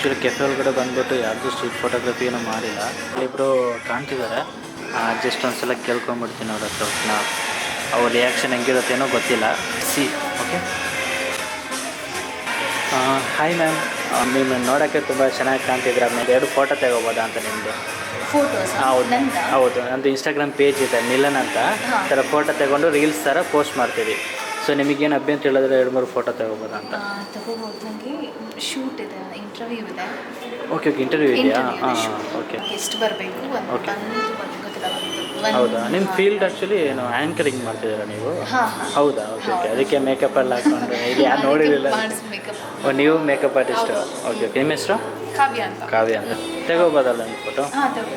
Actually cafe ಒಳಗಡೆ ಬಂದ್ಬಿಟ್ಟು ಯಾರ್ದು ಸ್ಟ್ರೀಟ್ ಫೋಟೋಗ್ರಫಿ ಏನೂ ಮಾಡಿಲ್ಲ. ಇಬ್ಬರು ಕಾಣ್ತಿದ್ದಾರೆ. ಜಸ್ಟ್ ಒಂದ್ಸಲ ಕೇಳ್ಕೊಂಬಿಡ್ತೀನಿ ಅವ್ರ ಹತ್ರ. ಅವ್ರ ರಿಯಾಕ್ಷನ್ ಹೆಂಗಿರುತ್ತೇನೋ ಗೊತ್ತಿಲ್ಲ. C okay. ಹಾಯ್ ಮ್ಯಾಮ್, ನೀವು ನೋಡೋಕ್ಕೆ ತುಂಬ ಚೆನ್ನಾಗಿ ಕಾಣ್ತಿದ್ರೆ ಆಮೇಲೆ 2 ಫೋಟೋ ತೆಗೋಬೋದಾ ಅಂತ ನಿಮ್ಮದು? ಫೋಟೋಸ್? ಹೌದು, ನಂದು ಇನ್ಸ್ಟಾಗ್ರಾಮ್ ಪೇಜ್ ಇದೆ ಮಿಲನ್ ಅಂತ. ಥರ ಫೋಟೋ ತಗೊಂಡು ರೀಲ್ಸ್ ಥರ ಪೋಸ್ಟ್ ಮಾಡ್ತೀವಿ. ಸೊ ನಿಮಗೇನು ಅಭ್ಯಂತರ ಹೇಳಿದ್ರೆ 2-3 ಫೋಟೋ ತಗೋಬೋದಾ ಅಂತ? ತಗೋಬೋದು. ನನಗೆ ಶೂಟ್ ಇದೆ, ಇಂಟರ್ವ್ಯೂ ಇದೆ. ಓಕೆ, ಇಂಟರ್ವ್ಯೂ ಇದೆಯಾ? ಓಕೆ. ಎಷ್ಟು ಬರಬೇಕು ಅಂತ ಗೊತ್ತಿಲ್ಲ. ಹೌದಾ? ನಿಮ್ಮ ಫೀಲ್ಡ್ ಆ್ಯಕ್ಚುಲಿ ಏನು ಆ್ಯಂಕರಿಂಗ್ ಮಾಡ್ತಿದ್ದೀರಾ ನೀವು? ಹೌದಾ? ಓಕೆ. ಅದಕ್ಕೆ ಮೇಕಪ್ ಎಲ್ಲ ಹಾಕ್ಕೊಂಡು ಇಲ್ಲಿ ಯಾರು ನೋಡಿರಲಿಲ್ಲ. ನೀವು ಮೇಕಪ್ ಆರ್ಟಿಸ್ಟು? ಓಕೆ. ನಿಮ್ಮ ಹೆಸರು? ಕಾವ್ಯ ಅಂತ. ಕಾವ್ಯ ಅಂತ. ತಗೋಬೋದಲ್ಲ ನಿಮ್ಮ ಫೋಟೋ? ತಗೋ.